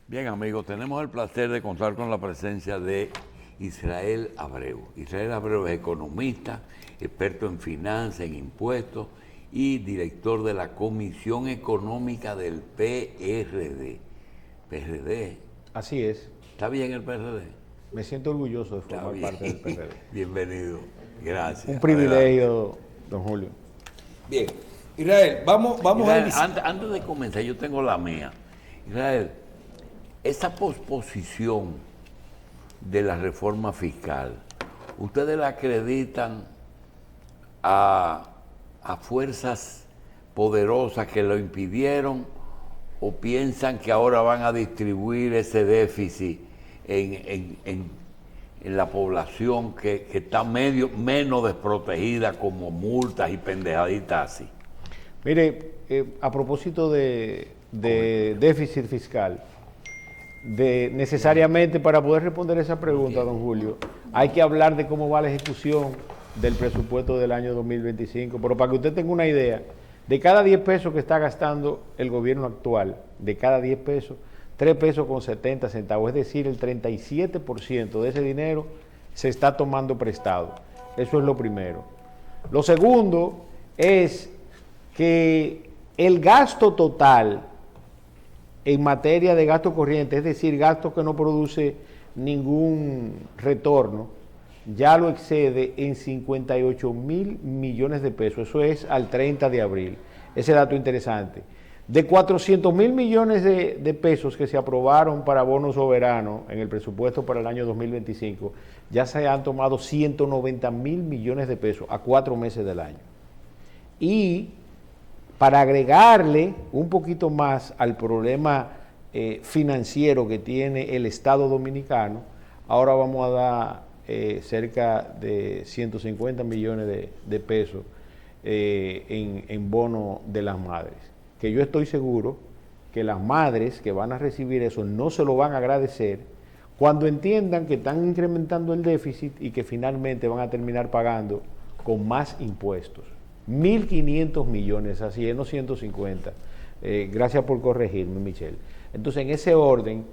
Bien, amigos, tenemos el placer de contar con la presencia de Israel Abreu. Israel Abreu es economista, experto en finanzas, en impuestos y director de la Comisión Económica del PRD. PRD. Así es. ¿Está bien el PRD? Me siento orgulloso de Está formar bien. parte del PRD. Bienvenido. Gracias. Un privilegio, don Julio. Bien. Israel, vamos Israel, a iniciar. antes de comenzar, yo tengo la mía. Israel, esa posposición de la reforma fiscal, ¿ustedes la acreditan a fuerzas poderosas que lo impidieron o piensan que ahora van a distribuir ese déficit en la población que está menos desprotegida, como multas y pendejaditas así? Mire, a propósito de déficit fiscal, necesariamente para poder responder esa pregunta, don Julio, hay que hablar de cómo va la ejecución del presupuesto del año 2025. Pero para que usted tenga una idea, de cada 10 pesos que está gastando el gobierno actual, de cada 10 pesos, 3 pesos con 70 centavos, es decir, el 37% de ese dinero se está tomando prestado. Eso es lo primero. Lo segundo es que el gasto total en materia de gasto corriente, es decir, gasto que no produce ningún retorno, ya lo excede en 58.000 millones de pesos. Eso es al 30 de abril. Ese dato interesante. De 400.000 millones de pesos que se aprobaron para bonos soberanos en el presupuesto para el año 2025, ya se han tomado 190.000 millones de pesos a 4 meses del año. Y para agregarle un poquito más al problema financiero que tiene el Estado Dominicano, ahora vamos a dar cerca de 150 millones de pesos en bono de las madres. Que yo estoy seguro que las madres que van a recibir eso no se lo van a agradecer cuando entiendan que están incrementando el déficit y que finalmente van a terminar pagando con más impuestos. 1.500 millones, así es, no 150. Gracias por corregirme, Michelle. Entonces, en ese orden,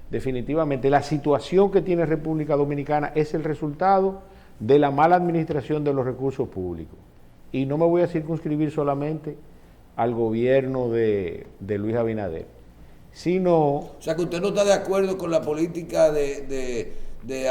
definitivamente la situación que tiene República Dominicana es el resultado de la mala administración de los recursos públicos. Y no me voy a circunscribir solamente al gobierno de Luis Abinader, sino... O sea, que usted no está de acuerdo con la política de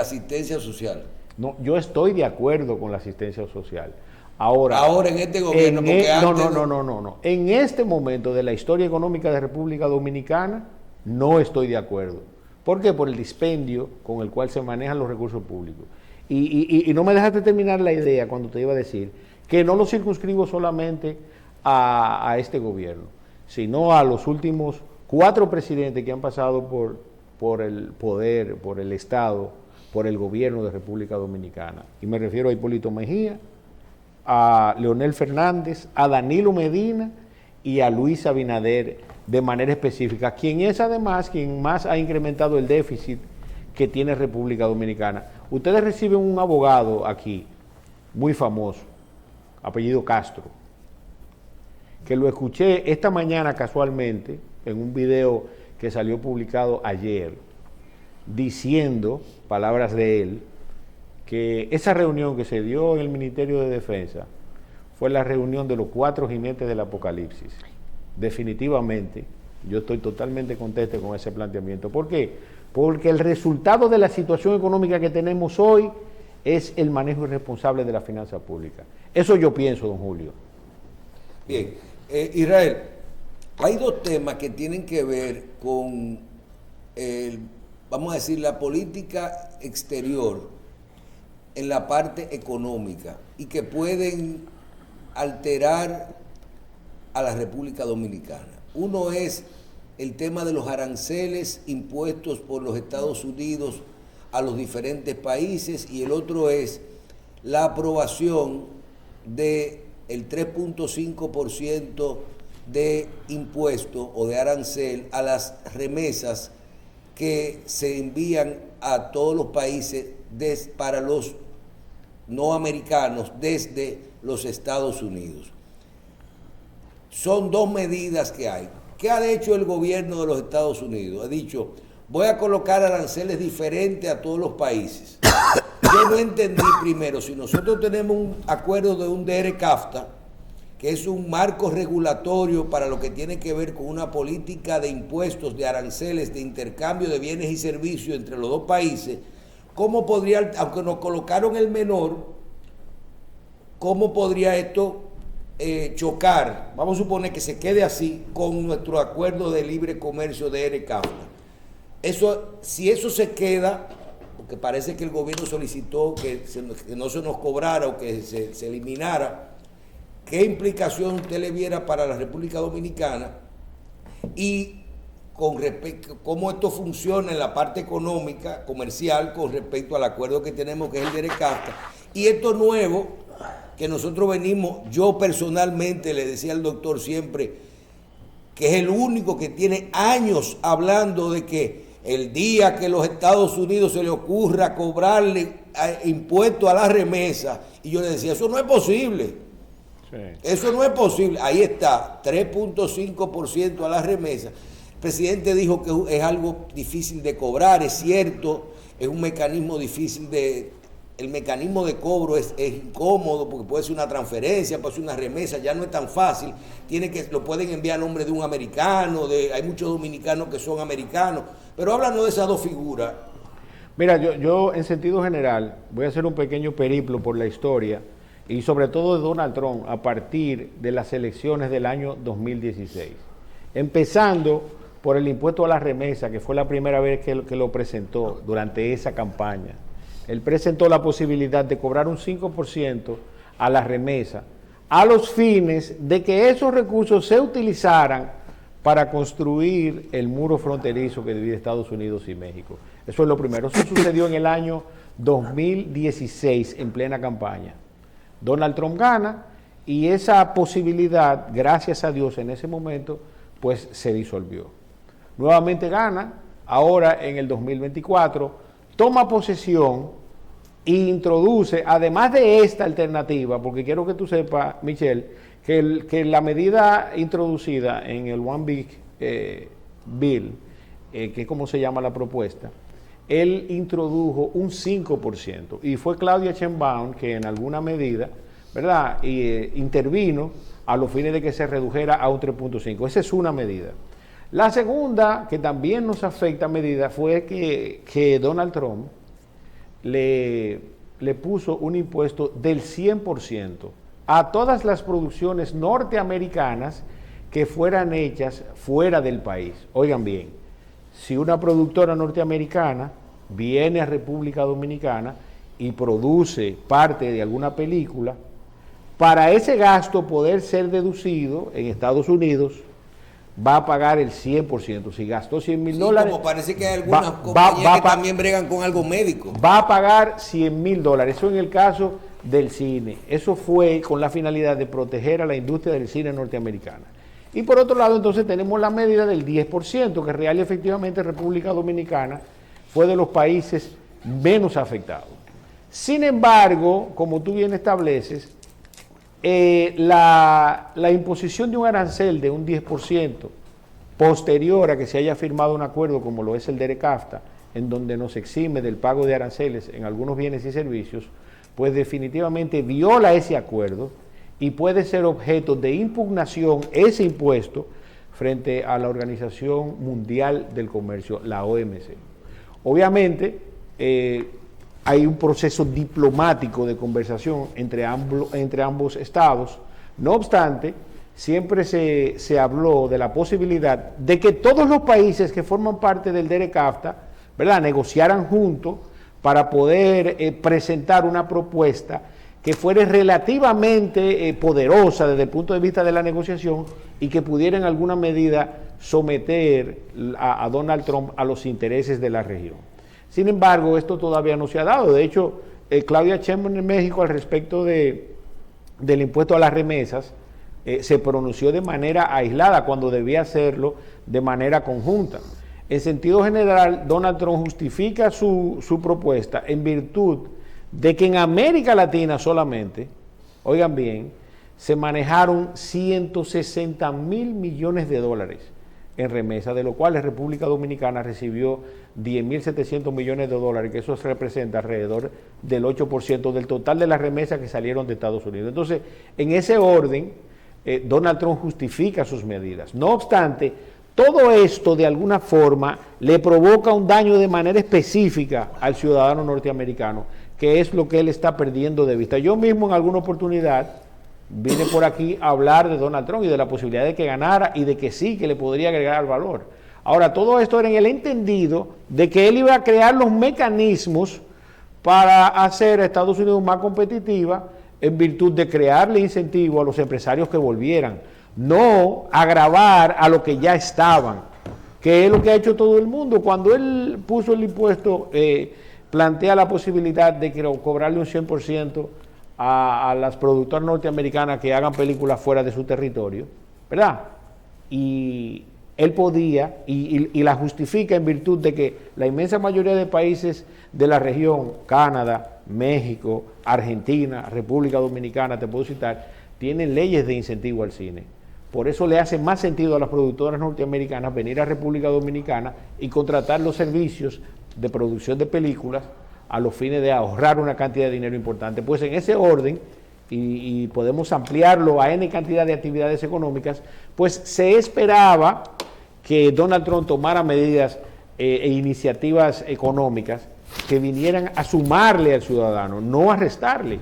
asistencia social. No, yo estoy de acuerdo con la asistencia social. Ahora en este gobierno, porque antes... No. En este momento de la historia económica de República Dominicana, no estoy de acuerdo. ¿Por qué? Por el dispendio con el cual se manejan los recursos públicos. Y no me dejaste terminar la idea cuando te iba a decir que no lo circunscribo solamente a este gobierno, sino a los últimos 4 presidentes que han pasado por el poder, por el Estado, por el gobierno de República Dominicana. Y me refiero a Hipólito Mejía, a Leonel Fernández, a Danilo Medina y a Luis Abinader de manera específica, quien es además quien más ha incrementado el déficit que tiene República Dominicana. Ustedes reciben un abogado aquí, muy famoso, apellido Castro, que lo escuché esta mañana casualmente en un video que salió publicado ayer, diciendo, palabras de él, que esa reunión que se dio en el Ministerio de Defensa fue la reunión de los 4 jinetes del apocalipsis. Definitivamente, yo estoy totalmente contento con ese planteamiento. ¿Por qué? Porque el resultado de la situación económica que tenemos hoy es el manejo irresponsable de la finanza pública. Eso yo pienso, don Julio. Bien. Israel, hay 2 temas que tienen que ver con, vamos a decir, la política exterior en la parte económica y que pueden alterar a la República Dominicana. Uno es el tema de los aranceles impuestos por los Estados Unidos a los diferentes países y el otro es la aprobación del 3.5% de impuesto o de arancel a las remesas que se envían a todos los países para los no americanos desde los Estados Unidos. Son 2 medidas que hay. ¿Qué ha hecho el gobierno de los Estados Unidos? Ha dicho, voy a colocar aranceles diferentes a todos los países. Yo no entendí primero, si nosotros tenemos un acuerdo de un DERE-CAFTA, que es un marco regulatorio para lo que tiene que ver con una política de impuestos, de aranceles, de intercambio de bienes y servicios entre los dos países, ¿cómo podría, aunque nos colocaron el menor, cómo podría esto chocar? Vamos a suponer que se quede así con nuestro acuerdo de libre comercio de DERE-CAFTA. Eso, si eso se queda, porque parece que el gobierno solicitó que no se nos cobrara o que se eliminara, ¿qué implicación usted le viera para la República Dominicana? Y con respecto cómo esto funciona en la parte económica, comercial, con respecto al acuerdo que tenemos, que es el DERE-CAFTA. Y esto nuevo, que nosotros venimos, yo personalmente le decía al doctor siempre, que es el único que tiene años hablando de que el día que los Estados Unidos se le ocurra cobrarle impuestos a la remesa, y yo le decía, eso no es posible. Sí. Eso no es posible. Ahí está, 3.5% a la remesa. El presidente dijo que es algo difícil de cobrar, es cierto, es un mecanismo difícil el mecanismo de cobro es incómodo porque puede ser una transferencia, puede ser una remesa, ya no es tan fácil, lo pueden enviar a nombre de un americano, hay muchos dominicanos que son americanos, pero háblanos de esas dos figuras. Mira, yo en sentido general voy a hacer un pequeño periplo por la historia y sobre todo de Donald Trump a partir de las elecciones del año 2016. Empezando por el impuesto a la remesa, que fue la primera vez que lo presentó durante esa campaña. Él presentó la posibilidad de cobrar un 5% a la remesa, a los fines de que esos recursos se utilizaran para construir el muro fronterizo que divide Estados Unidos y México. Eso es lo primero. Eso sucedió en el año 2016, en plena campaña. Donald Trump gana y esa posibilidad, gracias a Dios en ese momento, pues se disolvió. Nuevamente gana, ahora en el 2024, toma posesión e introduce, además de esta alternativa, porque quiero que tú sepas, Michelle, que la medida introducida en el One Big Bill, que es como se llama la propuesta, él introdujo un 5%, y fue Claudia Sheinbaum que en alguna medida, ¿verdad?, intervino a los fines de que se redujera a un 3.5%. Esa es una medida. La segunda, que también nos afecta a medida, fue que Donald Trump le puso un impuesto del 100% a todas las producciones norteamericanas que fueran hechas fuera del país. Oigan bien, si una productora norteamericana viene a República Dominicana y produce parte de alguna película, para ese gasto poder ser deducido en Estados Unidos, va a pagar el 100%. Si gastó $100,000... Como parece que hay algunas compañías que también bregan con algo médico. Va a pagar $100,000. Eso en el caso del cine. Eso fue con la finalidad de proteger a la industria del cine norteamericana. Y por otro lado, entonces tenemos la medida del 10%, que real y efectivamente República Dominicana fue de los países menos afectados. Sin embargo, como tú bien estableces, la imposición de un arancel de un 10% posterior a que se haya firmado un acuerdo como lo es el DERE-CAFTA, en donde nos exime del pago de aranceles en algunos bienes y servicios, pues definitivamente viola ese acuerdo y puede ser objeto de impugnación ese impuesto frente a la Organización Mundial del Comercio, la OMC. Obviamente, hay un proceso diplomático de conversación entre ambos estados. No obstante, siempre se habló de la posibilidad de que todos los países que forman parte del DERE-CAFTA, ¿verdad?, negociaran juntos para poder presentar una propuesta que fuera relativamente poderosa desde el punto de vista de la negociación y que pudiera en alguna medida someter a Donald Trump a los intereses de la región. Sin embargo, esto todavía no se ha dado. De hecho, Claudia Sheinbaum en México al respecto del impuesto a las remesas se pronunció de manera aislada cuando debía hacerlo de manera conjunta. En sentido general, Donald Trump justifica su propuesta en virtud de que en América Latina solamente, oigan bien, se manejaron $160,000 millones en remesa, de lo cual la República Dominicana recibió 10.700 millones de dólares, que eso representa alrededor del 8% del total de las remesas que salieron de Estados Unidos. Entonces, en ese orden, Donald Trump justifica sus medidas. No obstante, todo esto de alguna forma le provoca un daño de manera específica al ciudadano norteamericano, que es lo que él está perdiendo de vista. Yo mismo en alguna oportunidad vine por aquí a hablar de Donald Trump y de la posibilidad de que ganara y de que sí, que le podría agregar valor. Ahora, todo esto era en el entendido de que él iba a crear los mecanismos para hacer a Estados Unidos más competitiva en virtud de crearle incentivos a los empresarios que volvieran, no agravar a los que ya estaban, que es lo que ha hecho todo el mundo. Cuando él puso el impuesto, plantea la posibilidad de cobrarle un 100% a las productoras norteamericanas que hagan películas fuera de su territorio, ¿verdad? Y él podía, y la justifica en virtud de que la inmensa mayoría de países de la región, Canadá, México, Argentina, República Dominicana, te puedo citar, tienen leyes de incentivo al cine. Por eso le hace más sentido a las productoras norteamericanas venir a República Dominicana y contratar los servicios de producción de películas a los fines de ahorrar una cantidad de dinero importante. Pues en ese orden, y podemos ampliarlo a N cantidad de actividades económicas, pues se esperaba que Donald Trump tomara medidas e iniciativas económicas que vinieran a sumarle al ciudadano, no a restarle.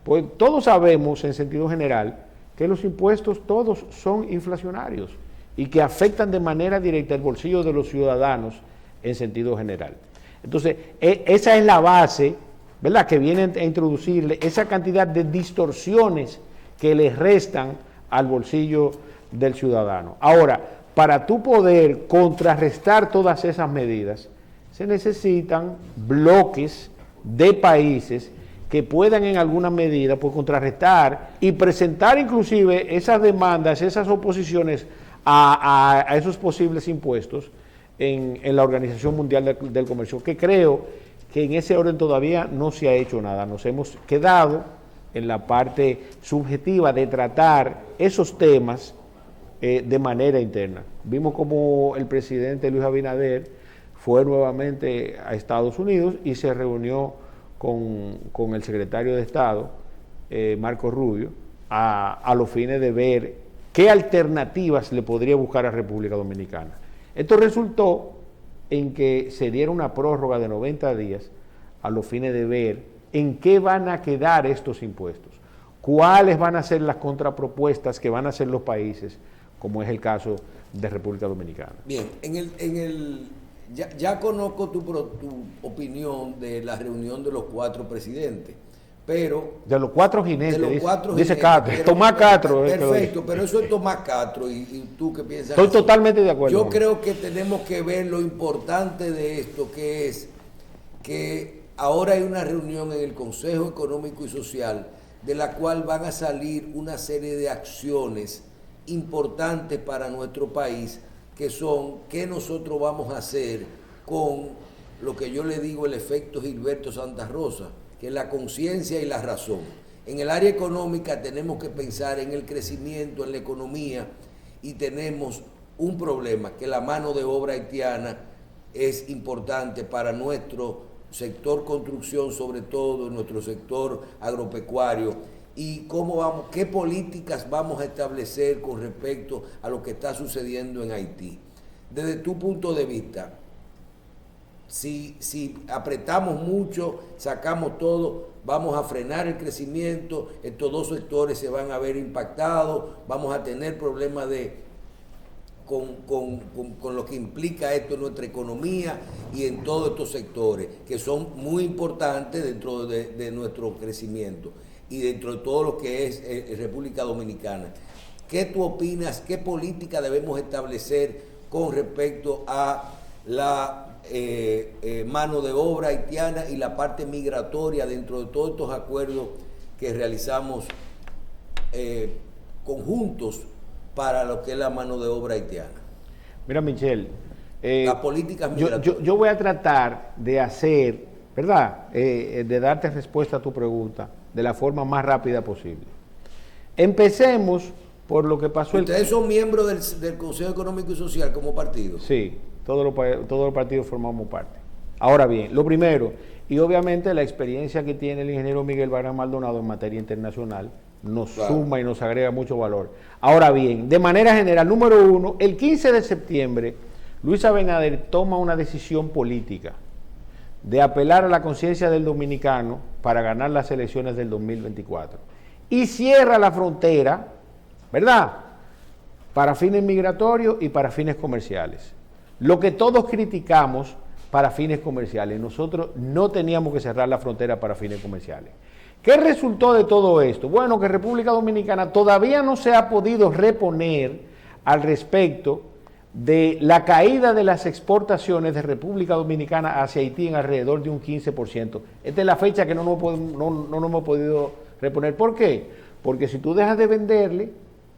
Pues todos sabemos, en sentido general, que los impuestos todos son inflacionarios y que afectan de manera directa el bolsillo de los ciudadanos en sentido general. Entonces, esa es la base, ¿verdad?, que viene a introducirle esa cantidad de distorsiones que le restan al bolsillo del ciudadano. Ahora, para tú poder contrarrestar todas esas medidas, se necesitan bloques de países que puedan en alguna medida pues, contrarrestar y presentar inclusive esas demandas, esas oposiciones a esos posibles impuestos en la Organización Mundial del Comercio, que creo que en ese orden todavía no se ha hecho nada. Nos hemos quedado en la parte subjetiva de tratar esos temas de manera interna. Vimos como el presidente Luis Abinader fue nuevamente a Estados Unidos y se reunió con el secretario de Estado, Marco Rubio, a los fines de ver qué alternativas le podría buscar a República Dominicana. Esto resultó en que se diera una prórroga de 90 días a los fines de ver en qué van a quedar estos impuestos, cuáles van a ser las contrapropuestas que van a hacer los países, como es el caso de República Dominicana. Bien, ya conozco tu opinión de la reunión de los 4 presidentes, pero... De los 4 jinetes, dice Castro, Tomás Castro. Perfecto, pero eso es Tomás Castro, y tú qué piensas. Estoy totalmente de acuerdo. Yo creo que tenemos que ver lo importante de esto, que es que ahora hay una reunión en el Consejo Económico y Social, de la cual van a salir una serie de acciones importantes para nuestro país, que son qué nosotros vamos a hacer con lo que yo le digo el efecto Gilberto Santa Rosa, que es la conciencia y la razón. En el área económica tenemos que pensar en el crecimiento, en la economía, y tenemos un problema, que la mano de obra haitiana es importante para nuestro sector construcción, sobre todo nuestro sector agropecuario, y qué políticas vamos a establecer con respecto a lo que está sucediendo en Haití. Desde tu punto de vista, si apretamos mucho, sacamos todo, vamos a frenar el crecimiento, estos 2 sectores se van a ver impactados, vamos a tener problemas con lo que implica esto en nuestra economía y en todos estos sectores, que son muy importantes dentro de nuestro crecimiento y dentro de todo lo que es República Dominicana. ¿Qué tú opinas? ¿Qué política debemos establecer con respecto a la mano de obra haitiana y la parte migratoria dentro de todos estos acuerdos que realizamos conjuntos para lo que es la mano de obra haitiana? Mira, Michelle, las políticas migratorias. Yo voy a tratar de hacer, ¿verdad?, de darte respuesta a tu pregunta de la forma más rápida posible. Empecemos por lo que pasó. ¿Ustedes son miembros del Consejo Económico y Social como partido? Sí, todos los partidos formamos parte. Ahora bien, lo primero, y obviamente la experiencia que tiene el ingeniero Miguel Barán Maldonado en materia internacional nos suma y nos agrega mucho valor. Ahora bien, de manera general, número uno, el 15 de septiembre, Luis Abinader toma una decisión política de apelar a la conciencia del dominicano para ganar las elecciones del 2024. Y cierra la frontera, ¿verdad?, para fines migratorios y para fines comerciales. Lo que todos criticamos para fines comerciales. Nosotros no teníamos que cerrar la frontera para fines comerciales. ¿Qué resultó de todo esto? Bueno, que República Dominicana todavía no se ha podido reponer al respecto de la caída de las exportaciones de República Dominicana hacia Haití en alrededor de un 15%. Esta es la fecha que no nos hemos podido reponer. ¿Por qué? Porque si tú dejas de venderle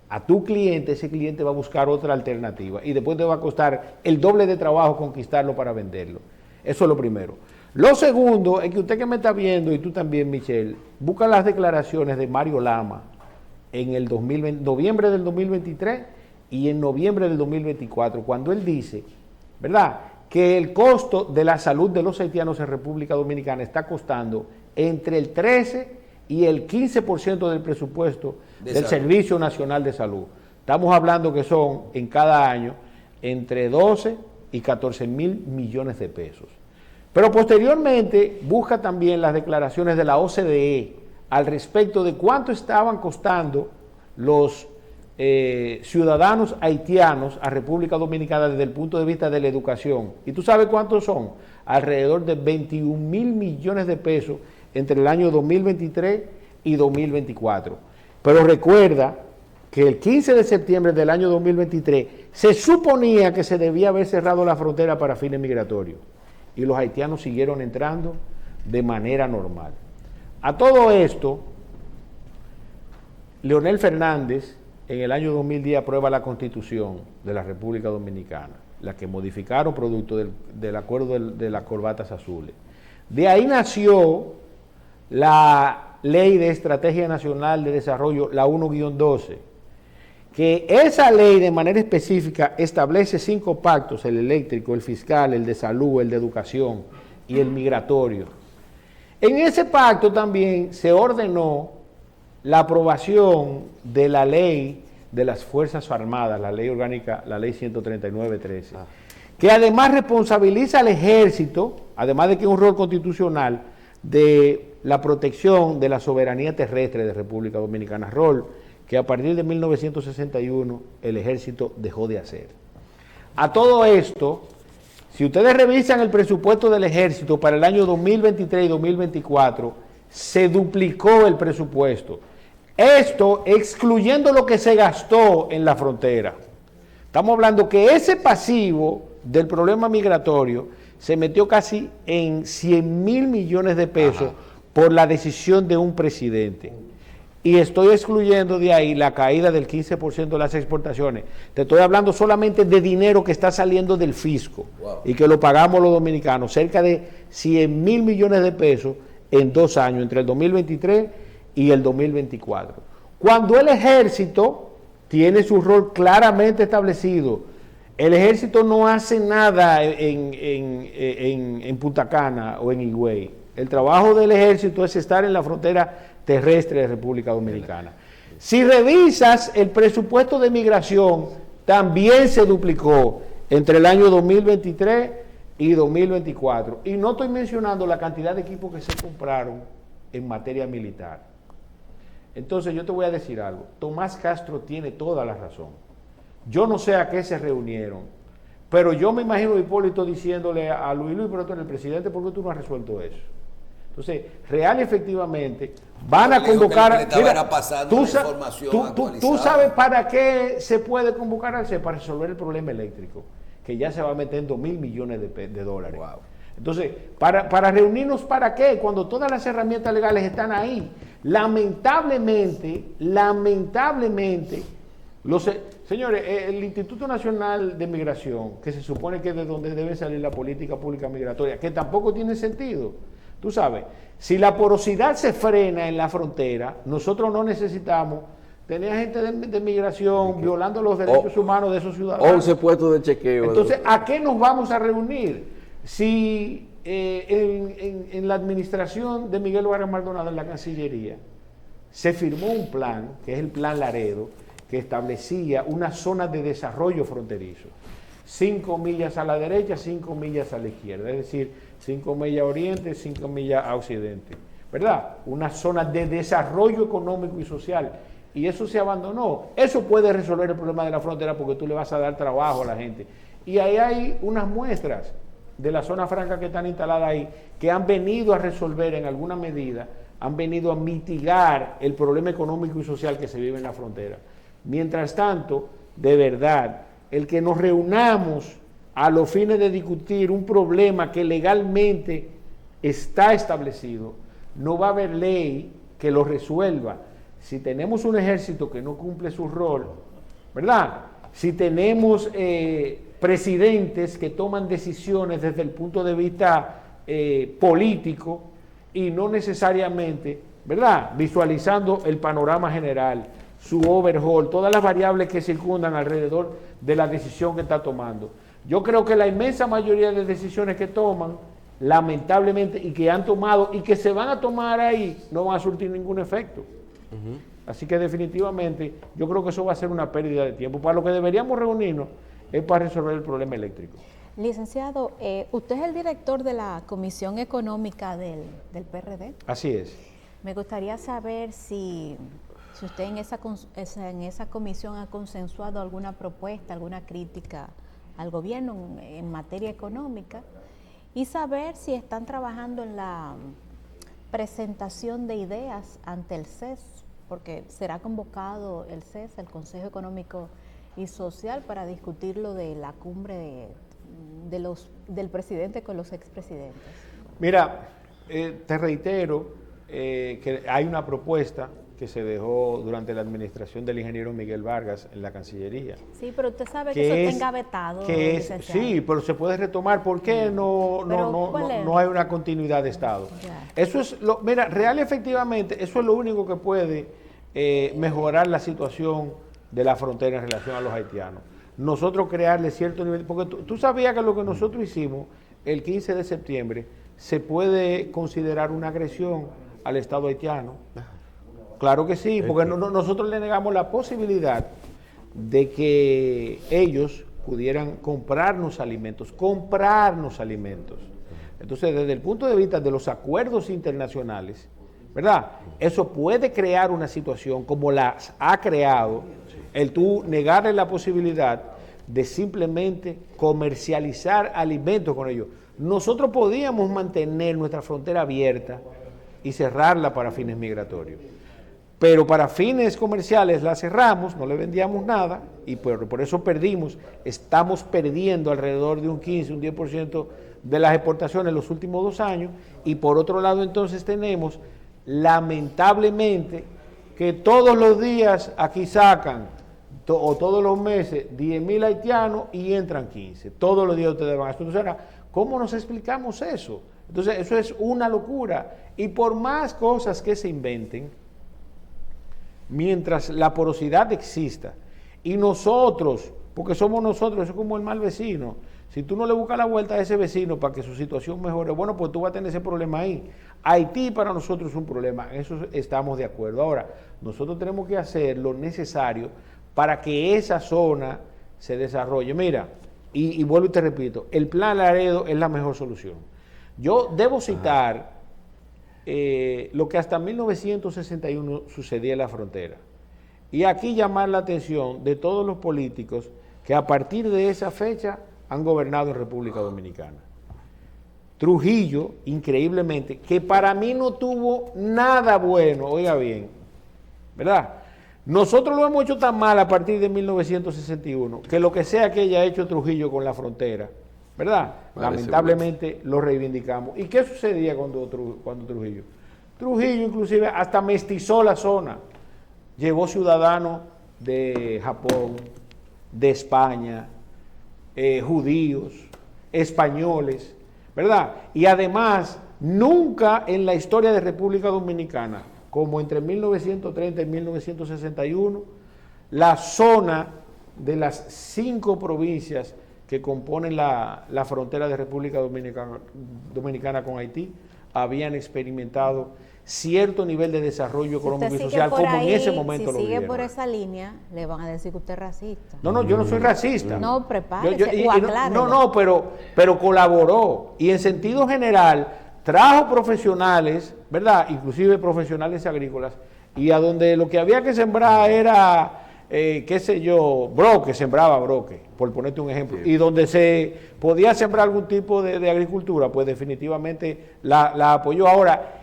a tu cliente, ese cliente va a buscar otra alternativa y después te va a costar el doble de trabajo conquistarlo para venderlo. Eso es lo primero. Lo segundo es que usted que me está viendo, y tú también, Michelle, busca las declaraciones de Mario Lama en el noviembre del 2023 y en noviembre del 2024, cuando él dice, ¿verdad?, que el costo de la salud de los haitianos en República Dominicana está costando entre el 13 y el 15% del presupuesto del Servicio Nacional de Salud. Estamos hablando que son en cada año entre 12 y 14 mil millones de pesos. Pero posteriormente busca también las declaraciones de la OCDE al respecto de cuánto estaban costando los ciudadanos haitianos a República Dominicana desde el punto de vista de la educación. ¿Y tú sabes cuántos son? Alrededor de 21 mil millones de pesos entre el año 2023 y 2024. Pero recuerda que el 15 de septiembre del año 2023 se suponía que se debía haber cerrado la frontera para fines migratorios y los haitianos siguieron entrando de manera normal. A todo esto, Leonel Fernández en el año 2010 aprueba la Constitución de la República Dominicana, la que modificaron producto del acuerdo de las corbatas azules. De ahí nació la Ley de Estrategia Nacional de Desarrollo, la 1-12, que esa ley de manera específica establece 5 pactos: el eléctrico, el fiscal, el de salud, el de educación y el migratorio. En ese pacto también se ordenó la aprobación de la ley de las Fuerzas Armadas, la ley orgánica, la ley 139-13, que además responsabiliza al ejército, además de que es un rol constitucional, de la protección de la soberanía terrestre de República Dominicana, rol que a partir de 1961 el ejército dejó de hacer. A todo esto, si ustedes revisan el presupuesto del ejército para el año 2023 y 2024, se duplicó el presupuesto. Esto excluyendo lo que se gastó en la frontera. Estamos hablando que ese pasivo del problema migratorio se metió casi en 100 mil millones de pesos por la decisión de un presidente. Y estoy excluyendo de ahí la caída del 15% de las exportaciones. Te estoy hablando solamente de dinero que está saliendo del fisco y que lo pagamos los dominicanos, cerca de 100 mil millones de pesos en 2 años, entre el 2023 y el 2024. Cuando el ejército tiene su rol claramente establecido, el ejército no hace nada en Punta Cana o en Higüey. El trabajo del ejército es estar en la frontera terrestre de República Dominicana. Si revisas el presupuesto de migración, también se duplicó entre el año 2023 y 2024. Y no estoy mencionando la cantidad de equipos que se compraron en materia militar. Entonces yo te voy a decir algo. Tomás Castro tiene toda la razón. Yo no sé a qué se reunieron, pero yo me imagino a Hipólito diciéndole a Luis, pero tú eres el presidente, ¿por qué tú no has resuelto eso? Entonces, real y efectivamente, van a convocar... Tú sabes para qué se puede convocar al CEP, para resolver el problema eléctrico, que ya se va a meter en 2.000 millones de dólares. Wow. Entonces, ¿para reunirnos para qué? Cuando todas las herramientas legales están ahí. Lamentablemente, señores, el Instituto Nacional de Migración, que se supone que es de donde debe salir la política pública migratoria, que tampoco tiene sentido. Tú sabes, si la porosidad se frena en la frontera, nosotros no necesitamos tenía gente de migración violando los derechos humanos de esos ciudadanos. 11 puestos de chequeo. Entonces, ¿a qué nos vamos a reunir? Si en la administración de Miguel Vargas Maldonado en la Cancillería se firmó un plan, que es el Plan Laredo, que establecía una zona de desarrollo fronterizo. 5 millas a la derecha, 5 millas a la izquierda, es decir, 5 millas a oriente, 5 millas a occidente, ¿verdad? Una zona de desarrollo económico y social, y eso se abandonó. Eso puede resolver el problema de la frontera porque tú le vas a dar trabajo a la gente. Y ahí hay unas muestras de la zona franca que están instaladas ahí, que han venido a resolver en alguna medida, han venido a mitigar el problema económico y social que se vive en la frontera. Mientras tanto, de verdad, el que nos reunamos a los fines de discutir un problema que legalmente está establecido, no va a haber ley que lo resuelva. Si tenemos un ejército que no cumple su rol, ¿verdad? Si tenemos presidentes que toman decisiones desde el punto de vista político y no necesariamente, ¿verdad?, visualizando el panorama general, su overhaul, todas las variables que circundan alrededor de la decisión que está tomando. Yo creo que la inmensa mayoría de decisiones que toman, lamentablemente, y que han tomado y que se van a tomar ahí, no van a surtir ningún efecto. Así que definitivamente yo creo que eso va a ser una pérdida de tiempo. Para lo que deberíamos reunirnos es para resolver el problema eléctrico. Licenciado, usted es el director de la Comisión Económica del PRD. Así es. Me gustaría saber si usted en esa comisión ha consensuado alguna propuesta, alguna crítica al gobierno en materia económica, y saber si están trabajando en la presentación de ideas ante el CES, porque será convocado el CES, el Consejo Económico y Social, para discutir lo de la cumbre del presidente con los expresidentes. Mira, te reitero que hay una propuesta que se dejó durante la administración del ingeniero Miguel Vargas en la Cancillería. Sí, pero usted sabe que eso está engavetado. Sí, pero se puede retomar. ¿Por qué no hay una continuidad de Estado? Ya. Eso es mira, real efectivamente, eso es lo único que puede mejorar la situación de la frontera en relación a los haitianos. Nosotros crearle cierto nivel, porque tú sabías que lo que nosotros hicimos el 15 de septiembre se puede considerar una agresión al Estado haitiano. Claro que sí, porque nosotros le negamos la posibilidad de que ellos pudieran comprarnos alimentos. Entonces, desde el punto de vista de los acuerdos internacionales, ¿verdad? Eso puede crear una situación como las ha creado, el tú negarle la posibilidad de simplemente comercializar alimentos con ellos. Nosotros podíamos mantener nuestra frontera abierta y cerrarla para fines migratorios. Pero para fines comerciales la cerramos, no le vendíamos nada y por eso perdimos. Estamos perdiendo alrededor de un 15, un 10% de las exportaciones en los últimos 2 años. Y por otro lado entonces tenemos, lamentablemente, que todos los días aquí sacan, o todos los meses, 10,000 haitianos y entran 15. Todos los días ustedes van a esto. Entonces, ¿cómo nos explicamos eso? Entonces, eso es una locura. Y por más cosas que se inventen, mientras la porosidad exista y nosotros, porque somos nosotros, eso es como el mal vecino, si tú no le buscas la vuelta a ese vecino para que su situación mejore, bueno, pues tú vas a tener ese problema ahí. Haití para nosotros es un problema, en eso estamos de acuerdo. Ahora, nosotros tenemos que hacer lo necesario para que esa zona se desarrolle. Mira, y vuelvo y te repito, el Plan Laredo es la mejor solución. Yo debo citar lo que hasta 1961 sucedía en la frontera. Y aquí llamar la atención de todos los políticos que a partir de esa fecha han gobernado en República Dominicana. Trujillo, increíblemente, que para mí no tuvo nada bueno, oiga bien, ¿verdad? Nosotros lo hemos hecho tan mal a partir de 1961, que lo que sea que haya hecho Trujillo con la frontera, ¿verdad? Lamentablemente lo reivindicamos. ¿Y qué sucedía cuando Trujillo? Trujillo inclusive hasta mestizó la zona. Llevó ciudadanos de Japón, de España, judíos, españoles, ¿verdad? Y además, nunca en la historia de República Dominicana, como entre 1930 y 1961, la zona de las 5 provincias que componen la frontera de República Dominicana con Haití habían experimentado cierto nivel de desarrollo económico y social como en ese momento lo Si sigue vivieron. por esa línea, le van a decir que usted es racista. No, yo no soy racista. No, prepárese o aclárelo. No, pero colaboró y en sentido general trajo profesionales, ¿verdad? Inclusive profesionales agrícolas, y a donde lo que había que sembrar era, qué sé yo, broque, sembraba broque, por ponerte un ejemplo, y donde se podía sembrar algún tipo de agricultura, pues definitivamente la apoyó. Ahora,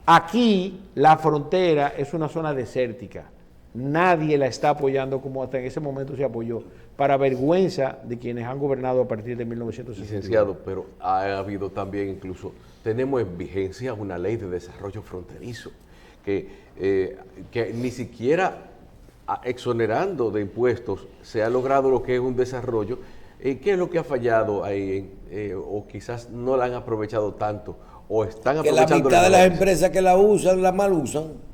aquí la frontera es una zona desértica. Nadie la está apoyando como hasta en ese momento se apoyó, para vergüenza de quienes han gobernado a partir de 1960. Licenciado, pero ha habido también incluso, tenemos en vigencia una ley de desarrollo fronterizo que ni siquiera exonerando de impuestos se ha logrado lo que es un desarrollo. ¿Qué es lo que ha fallado ahí? O quizás no la han aprovechado tanto, o están Que la aprovechando mitad de las empresas que la usan, la mal usan.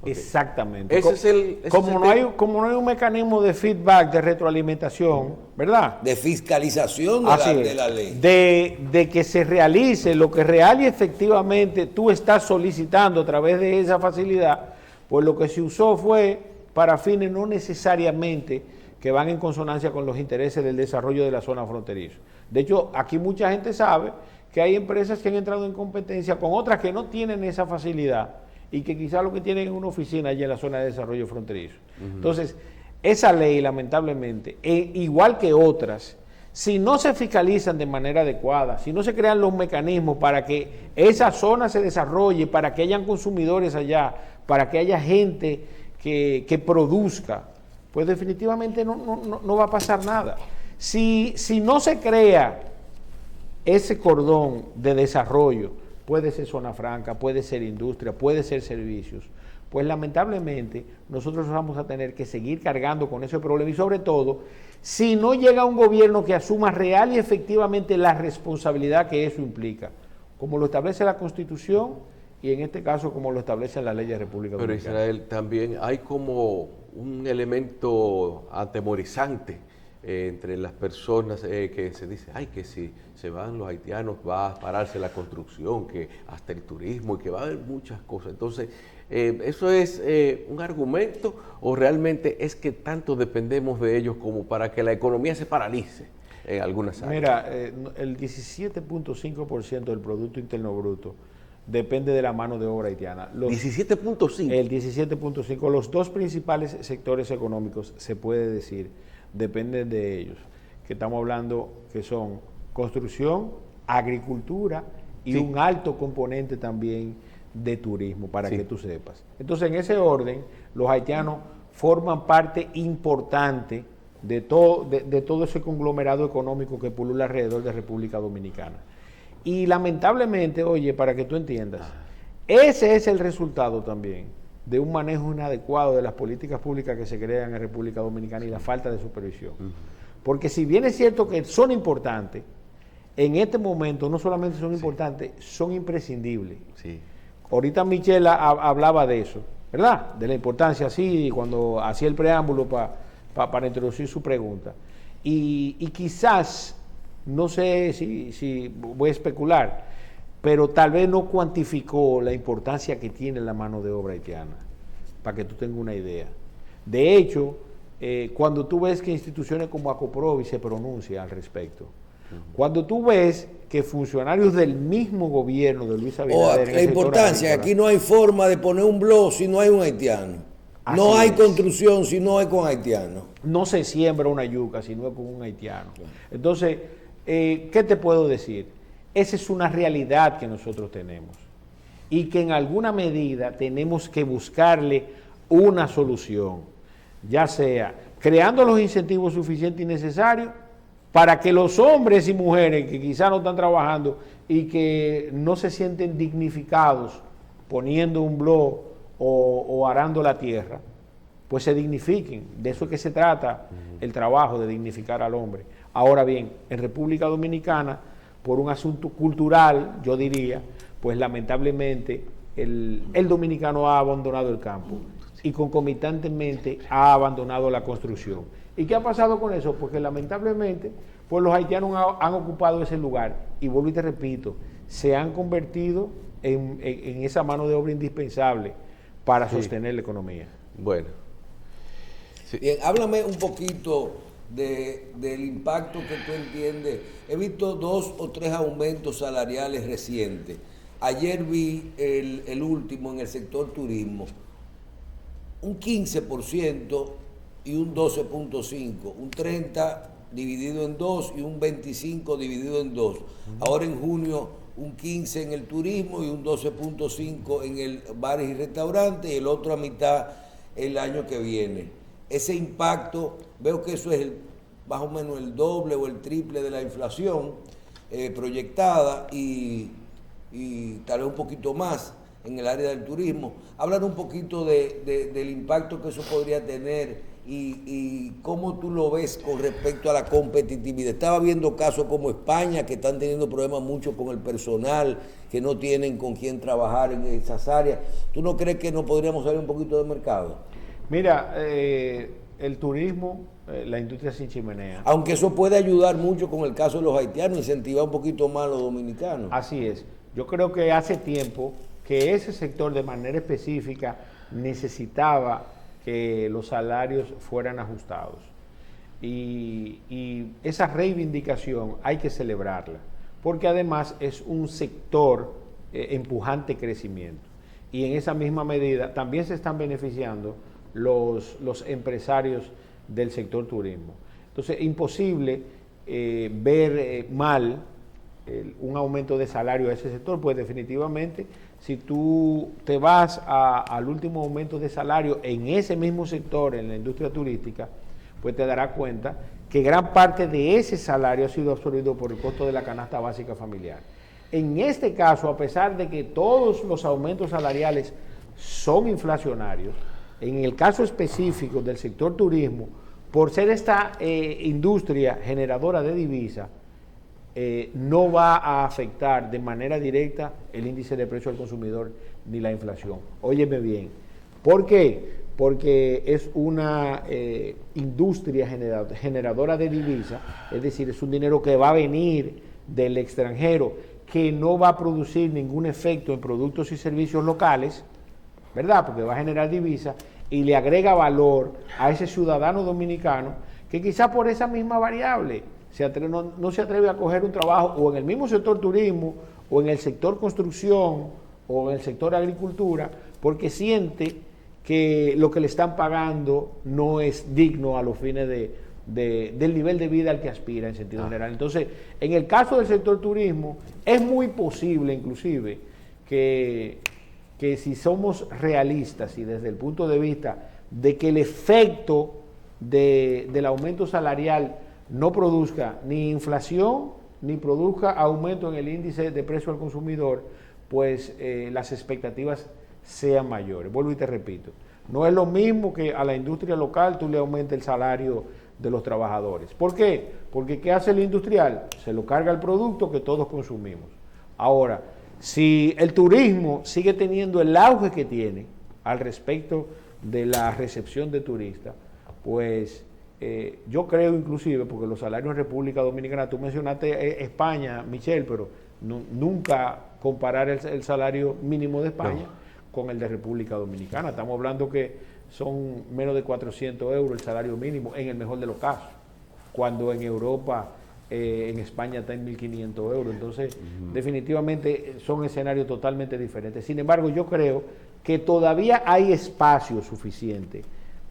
Exactamente. Ese es el Como no hay un mecanismo de feedback, de retroalimentación, ¿verdad? De fiscalización Así de es, la ley. de que se realice lo que real y efectivamente tú estás solicitando a través de esa facilidad, pues lo que se usó fue para fines no necesariamente que van en consonancia con los intereses del desarrollo de la zona fronteriza. De hecho, aquí mucha gente sabe que hay empresas que han entrado en competencia con otras que no tienen esa facilidad y que quizás lo que tienen es una oficina allí en la zona de desarrollo fronterizo. Entonces, esa ley, lamentablemente, igual que otras, si no se fiscalizan de manera adecuada, si no se crean los mecanismos para que esa zona se desarrolle, para que hayan consumidores allá, para que haya gente que produzca, pues definitivamente no va a pasar nada. Si no se crea ese cordón de desarrollo, puede ser zona franca, puede ser industria, puede ser servicios, pues lamentablemente nosotros vamos a tener que seguir cargando con ese problema y sobre todo, si no llega un gobierno que asuma real y efectivamente la responsabilidad que eso implica, como lo establece la Constitución y en este caso como lo establece la ley de República Pero Dominicana. Israel, también hay como un elemento atemorizante entre las personas que se dice, ay, que si se van los haitianos va a pararse la construcción, que hasta el turismo y que va a haber muchas cosas. Entonces, ¿eso es un argumento o realmente es que tanto dependemos de ellos como para que la economía se paralice en algunas áreas? Mira, el 17.5% del Producto Interno Bruto depende de la mano de obra haitiana. 17.5. El 17.5, los dos principales sectores económicos, se puede decir, dependen de ellos, que estamos hablando que son construcción, agricultura y Sí. un alto componente también de turismo, para Sí. que tú sepas. Entonces, en ese orden, los haitianos forman parte importante de todo ese conglomerado económico que pulula alrededor de República Dominicana. Y lamentablemente, oye, para que tú entiendas, ese es el resultado también de un manejo inadecuado de las políticas públicas que se crean en República Dominicana y la falta de supervisión. Porque si bien es cierto que son importantes, en este momento no solamente son importantes, son imprescindibles. Sí. Ahorita Michelle hablaba de eso, ¿verdad? De la importancia, sí, cuando hacía el preámbulo para introducir su pregunta. Y quizás, no sé si voy a especular, pero tal vez no cuantificó la importancia que tiene la mano de obra haitiana, para que tú tengas una idea. De hecho, cuando tú ves que instituciones como Acoprovi se pronuncian al respecto, cuando tú ves que funcionarios del mismo gobierno de Luis Abinader... La importancia, aquí no hay forma de poner un blog si no hay un haitiano. No Así hay es. construcción si no hay con haitianos. No se siembra una yuca si no es con un haitiano. Entonces, ¿qué te puedo decir? Esa es una realidad que nosotros tenemos y que en alguna medida tenemos que buscarle una solución, ya sea creando los incentivos suficientes y necesarios para que los hombres y mujeres que quizás no están trabajando y que no se sienten dignificados poniendo un blog o arando la tierra, pues se dignifiquen. De eso es que se trata el trabajo, de dignificar al hombre. Ahora bien, en República Dominicana, por un asunto cultural, yo diría, pues lamentablemente el dominicano ha abandonado el campo y concomitantemente ha abandonado la construcción. ¿Y qué ha pasado con eso? Porque lamentablemente pues los haitianos han ocupado ese lugar y vuelvo y te repito, se han convertido en esa mano de obra indispensable para sostener la economía. Bueno. Sí. Bien, háblame un poquito del impacto que tú entiendes. He visto 2 o 3 aumentos salariales recientes. Ayer vi el último en el sector turismo, un 15% y un 12.5%, un 30% dividido en 2 y un 25% dividido en 2. Ahora en junio un 15% en el turismo y un 12.5% en el bares y restaurantes, y el otro a mitad el año que viene. Ese impacto, veo que eso es más o menos el doble o el triple de la inflación proyectada y tal vez un poquito más en el área del turismo. Hablar un poquito del impacto que eso podría tener y cómo tú lo ves con respecto a la competitividad. Estaba viendo casos como España, que están teniendo problemas mucho con el personal, que no tienen con quién trabajar en esas áreas. ¿Tú no crees que no podríamos salir un poquito del mercado? Mira, el turismo, la industria sin chimenea. Aunque eso puede ayudar mucho con el caso de los haitianos, incentivar un poquito más a los dominicanos. Así es. Yo creo que hace tiempo que ese sector de manera específica necesitaba que los salarios fueran ajustados. Y esa reivindicación hay que celebrarla, porque además es un sector empujante crecimiento. Y en esa misma medida también se están beneficiando los empresarios del sector turismo. Entonces, imposible ver mal un aumento de salario a ese sector, pues definitivamente si tú te vas al último aumento de salario en ese mismo sector, en la industria turística, pues te darás cuenta que gran parte de ese salario ha sido absorbido por el costo de la canasta básica familiar. En este caso, a pesar de que todos los aumentos salariales son inflacionarios, en el caso específico del sector turismo, por ser esta industria generadora de divisas, no va a afectar de manera directa el índice de precio al consumidor ni la inflación. Óyeme bien. ¿Por qué? Porque es una industria generadora de divisas, es decir, es un dinero que va a venir del extranjero, que no va a producir ningún efecto en productos y servicios locales, ¿verdad? Porque va a generar divisas y le agrega valor a ese ciudadano dominicano que quizá por esa misma variable no se atreve a coger un trabajo o en el mismo sector turismo o en el sector construcción o en el sector agricultura porque siente que lo que le están pagando no es digno a los fines del nivel de vida al que aspira en sentido general. Entonces, en el caso del sector turismo, es muy posible inclusive que si somos realistas y desde el punto de vista de que el efecto del aumento salarial no produzca ni inflación ni produzca aumento en el índice de precio al consumidor, pues las expectativas sean mayores. Vuelvo y te repito, no es lo mismo que a la industria local tú le aumentes el salario de los trabajadores. ¿Por qué? Porque ¿qué hace el industrial? Se lo carga el producto que todos consumimos. Ahora, si el turismo sigue teniendo el auge que tiene al respecto de la recepción de turistas, pues yo creo inclusive, porque los salarios en República Dominicana, tú mencionaste España, Michelle, pero nunca comparar el salario mínimo de España con el de República Dominicana. Estamos hablando que son menos de 400 euros el salario mínimo en el mejor de los casos, cuando en Europa, en España está en 1.500 euros. Entonces, definitivamente son escenarios totalmente diferentes. Sin embargo, yo creo que todavía hay espacio suficiente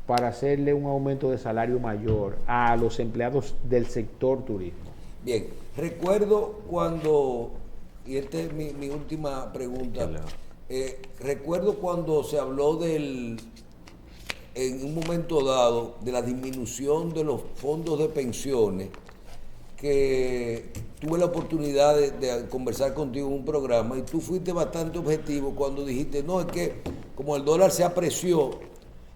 para hacerle un aumento de salario mayor a los empleados del sector turismo. Bien, recuerdo cuando, y esta es mi última pregunta, recuerdo cuando se habló en un momento dado, de la disminución de los fondos de pensiones, que tuve la oportunidad de conversar contigo en un programa y tú fuiste bastante objetivo cuando dijiste, no, es que como el dólar se apreció,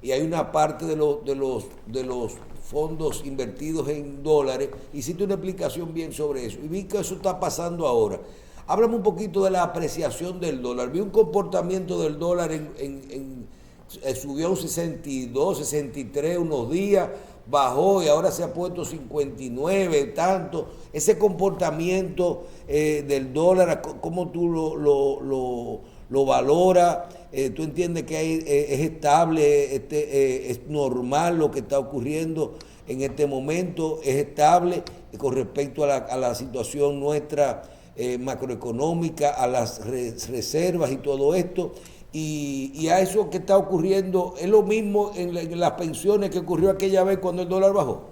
y hay una parte de los fondos invertidos en dólares, hiciste una explicación bien sobre eso, y vi que eso está pasando ahora. háblame un poquito de la apreciación del dólar. Vi un comportamiento del dólar subió a un 62, 63 unos días, bajó y ahora se ha puesto 59, tanto. Ese comportamiento del dólar, ¿cómo tú lo valoras? ¿Tú entiendes que es estable, es normal lo que está ocurriendo en este momento? ¿Es estable con respecto a la situación nuestra macroeconómica, a las reservas y todo esto? Y a eso que está ocurriendo, ¿es lo mismo en las pensiones que ocurrió aquella vez cuando el dólar bajó?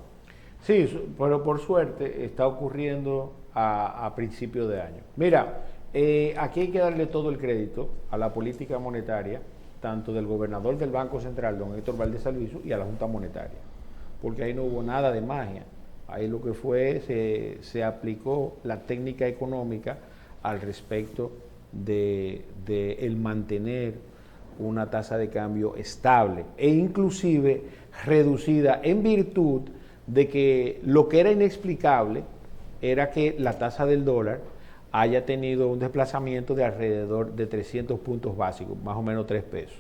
Sí, pero por suerte está ocurriendo a principios de año. Mira, aquí hay que darle todo el crédito a la política monetaria, tanto del gobernador del Banco Central, don Héctor Valdés Albizu, y a la Junta Monetaria, porque ahí no hubo nada de magia. Ahí lo que fue, se aplicó la técnica económica al respecto de el mantener una tasa de cambio estable e inclusive reducida en virtud de que lo que era inexplicable era que la tasa del dólar haya tenido un desplazamiento de alrededor de 300 puntos básicos, más o menos 3 pesos.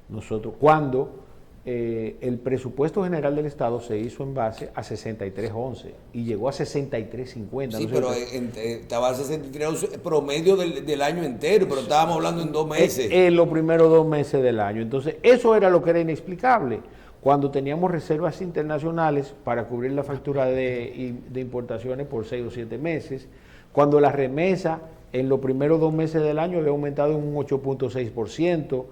Nosotros, cuando el presupuesto general del Estado se hizo en base a 63.11 y llegó a 63.50. Sí, pero estaba a 63.11 promedio del año entero, pero estábamos hablando en 2 meses. En los primeros 2 meses del año. Entonces, eso era lo que era inexplicable. Cuando teníamos reservas internacionales para cubrir la factura de importaciones por 6 o 7 meses, cuando la remesa en los primeros 2 meses del año había aumentado en un 8.6%,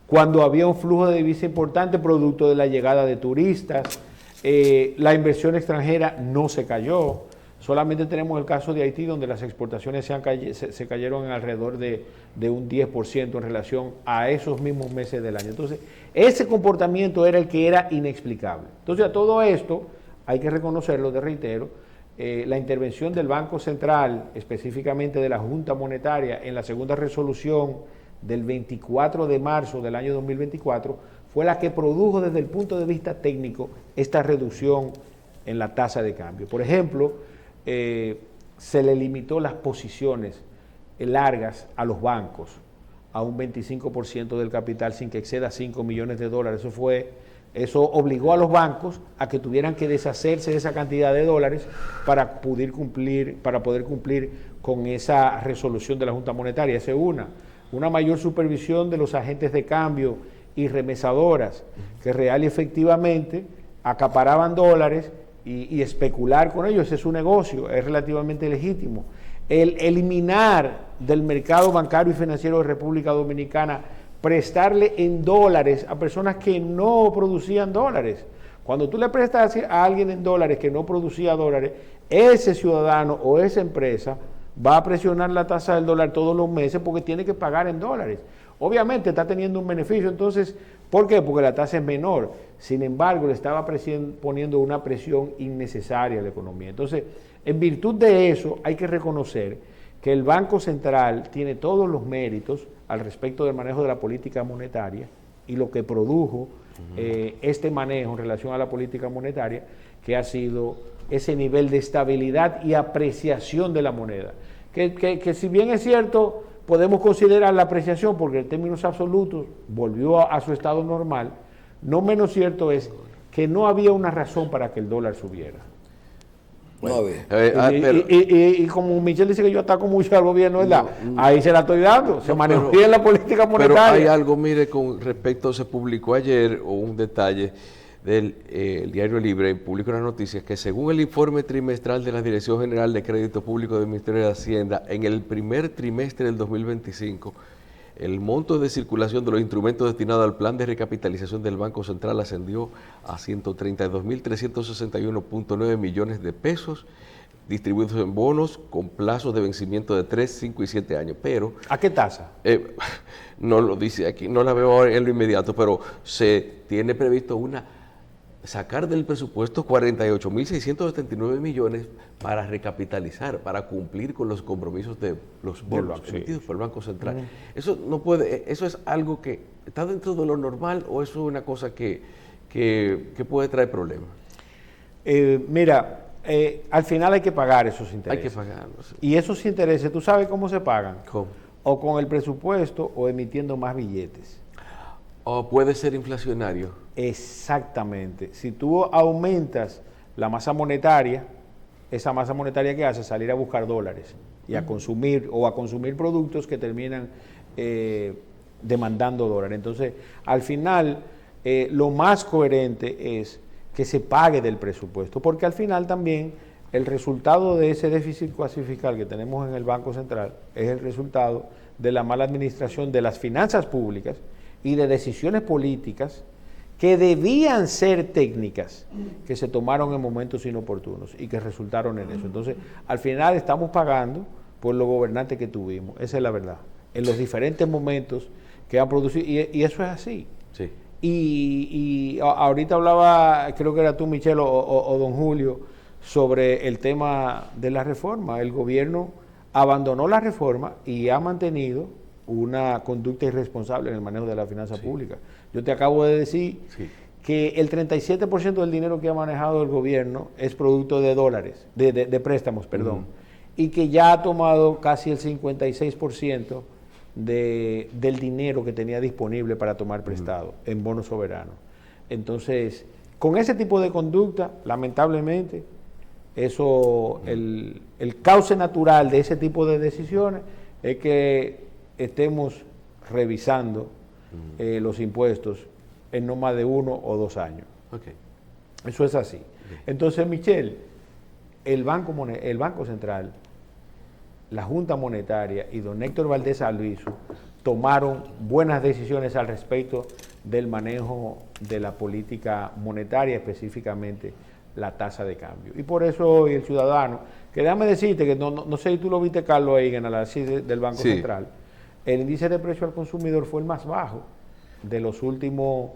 cuando había un flujo de divisa importante producto de la llegada de turistas, la inversión extranjera no se cayó. Solamente tenemos el caso de Haití, donde las exportaciones se cayeron en alrededor de un 10% en relación a esos mismos meses del año. Entonces, ese comportamiento era el que era inexplicable. Entonces, a todo esto, hay que reconocerlo, te reitero, la intervención del Banco Central, específicamente de la Junta Monetaria, en la segunda resolución del 24 de marzo del año 2024, fue la que produjo desde el punto de vista técnico esta reducción en la tasa de cambio. Por ejemplo, se le limitó las posiciones largas a los bancos a un 25% del capital sin que exceda 5 millones de dólares. Eso obligó a los bancos a que tuvieran que deshacerse de esa cantidad de dólares para poder cumplir con esa resolución de la Junta Monetaria. Esa es una mayor supervisión de los agentes de cambio y remesadoras que real y efectivamente acaparaban dólares y especular con ellos. Ese es su negocio, es relativamente legítimo. El eliminar del mercado bancario y financiero de República Dominicana, prestarle en dólares a personas que no producían dólares. Cuando tú le prestas a alguien en dólares que no producía dólares, ese ciudadano o esa empresa va a presionar la tasa del dólar todos los meses porque tiene que pagar en dólares. Obviamente está teniendo un beneficio, entonces, ¿por qué? Porque la tasa es menor. Sin embargo, le estaba poniendo una presión innecesaria a la economía. Entonces, en virtud de eso, hay que reconocer que el Banco Central tiene todos los méritos al respecto del manejo de la política monetaria y lo que produjo este manejo en relación a la política monetaria, que ha sido ese nivel de estabilidad y apreciación de la moneda. Que si bien es cierto, podemos considerar la apreciación porque en términos absolutos volvió a su estado normal, no menos cierto es que no había una razón para que el dólar subiera. Bueno, y como Michelle dice que yo ataco mucho al gobierno, ¿verdad? Ahí se la estoy dando, se manejó bien la política monetaria. Pero hay algo, mire, con respecto, se publicó ayer un detalle del el Diario Libre, publicó una noticia que según el informe trimestral de la Dirección General de Crédito Público del Ministerio de Hacienda, en el primer trimestre del 2025, el monto de circulación de los instrumentos destinados al plan de recapitalización del Banco Central ascendió a 132.361.9 millones de pesos, distribuidos en bonos con plazos de vencimiento de 3, 5 y 7 años. Pero ¿a qué tasa? No lo dice aquí, no la veo en lo inmediato, pero se tiene previsto sacar del presupuesto 48.679 millones para recapitalizar, para cumplir con los compromisos de los bonos emitidos por el Banco Central. Eso no puede, eso es algo que está dentro de lo normal o eso es una cosa que puede traer problemas. Mira, al final hay que pagar esos intereses. Hay que pagarlos. Y esos intereses, ¿tú sabes cómo se pagan? ¿Cómo? O con el presupuesto o emitiendo más billetes. O puede ser inflacionario. Exactamente. Si tú aumentas la masa monetaria, esa masa monetaria que hace salir a buscar dólares y a consumir productos que terminan demandando dólares. Entonces, al final, lo más coherente es que se pague del presupuesto, porque al final también el resultado de ese déficit cuasi fiscal que tenemos en el Banco Central es el resultado de la mala administración de las finanzas públicas y de decisiones políticas que debían ser técnicas, que se tomaron en momentos inoportunos y que resultaron en eso. Entonces, al final estamos pagando por los gobernantes que tuvimos, esa es la verdad, en los diferentes momentos que han producido, y eso es así. Sí. Y ahorita hablaba, creo que era tú, Michelle, o don Julio, sobre el tema de la reforma. El gobierno abandonó la reforma y ha mantenido una conducta irresponsable en el manejo de la finanza pública. Yo te acabo de decir que el 37% del dinero que ha manejado el gobierno es producto de dólares, de préstamos, perdón, y que ya ha tomado casi el 56% del dinero que tenía disponible para tomar prestado en bonos soberanos. Entonces, con ese tipo de conducta, lamentablemente, eso, el cauce natural de ese tipo de decisiones es que estemos revisando los impuestos en no más de 1 o 2 años. Okay. Eso es así. Entonces, Michelle, el Banco Central, la Junta Monetaria y don Héctor Valdés Albizu tomaron buenas decisiones al respecto del manejo de la política monetaria, específicamente la tasa de cambio. Y por eso hoy el ciudadano, que déjame decirte que no sé si tú lo viste, Carlos, ahí en el análisis del Banco Central, el índice de precio al consumidor fue el más bajo de los últimos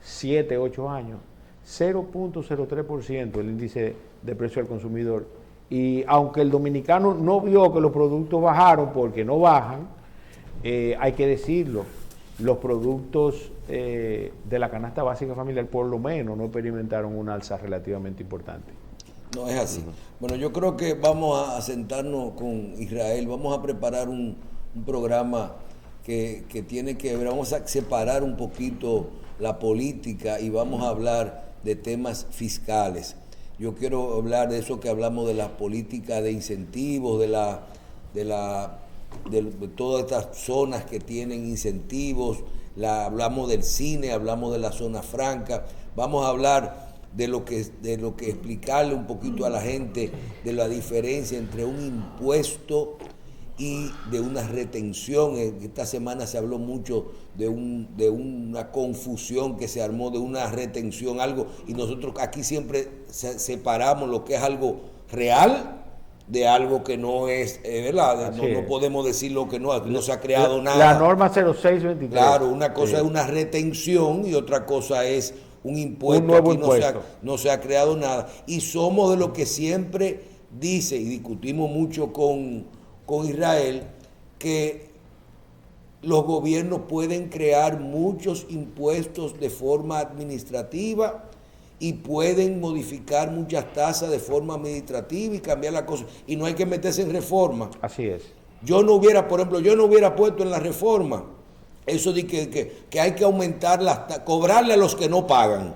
7, 8 años, 0.03% el índice de precio al consumidor. Y aunque el dominicano no vio que los productos bajaron porque no bajan, hay que decirlo, los productos de la canasta básica familiar por lo menos no experimentaron una alza relativamente importante. No es así. Bueno, yo creo que vamos a sentarnos con Israel, vamos a preparar un programa que tiene que ver, vamos a separar un poquito la política y vamos a hablar de temas fiscales. Yo quiero hablar de eso que hablamos de la política de incentivos, de todas estas zonas que tienen incentivos, hablamos del cine, hablamos de la zona franca, vamos a hablar de lo que explicarle un poquito a la gente de la diferencia entre un impuesto y de una retención. Esta semana se habló mucho de una confusión que se armó de una retención, algo, y nosotros aquí siempre separamos lo que es algo real de algo que no es, ¿verdad? No podemos decir lo que no se ha creado nada. La norma 0623. Claro, una cosa es una retención y otra cosa es un impuesto. Un nuevo aquí impuesto. No se ha creado nada. Y somos de lo que siempre dice, y discutimos mucho con Israel, que los gobiernos pueden crear muchos impuestos de forma administrativa y pueden modificar muchas tasas de forma administrativa y cambiar las cosas. Y no hay que meterse en reforma. Así es. Por ejemplo, yo no hubiera puesto en la reforma eso de que hay que aumentar cobrarle a los que no pagan.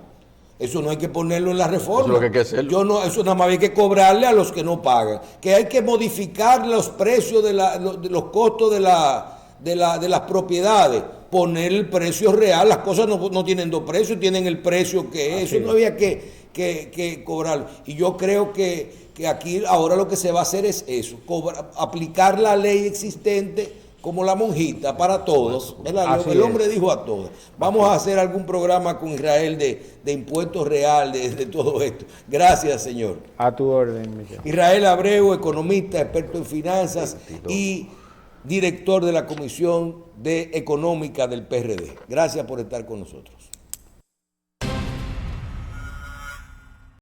Eso no hay que ponerlo en la reforma. Eso es lo que hay que hacerlo. Eso nada más hay que cobrarle a los que no pagan. Que hay que modificar los precios de los costos de las propiedades. Poner el precio real. Las cosas no tienen dos precios, tienen el precio que es. Eso no había que cobrar. Y yo creo que aquí ahora lo que se va a hacer es eso. Aplicar la ley existente como la monjita para todos. El hombre dijo a todos. Vamos a hacer algún programa con Israel de impuestos reales, de todo esto. Gracias, señor. A tu orden, Michelle. Israel Abreu, economista, experto en finanzas y director de la Comisión Económica del PRD. Gracias por estar con nosotros.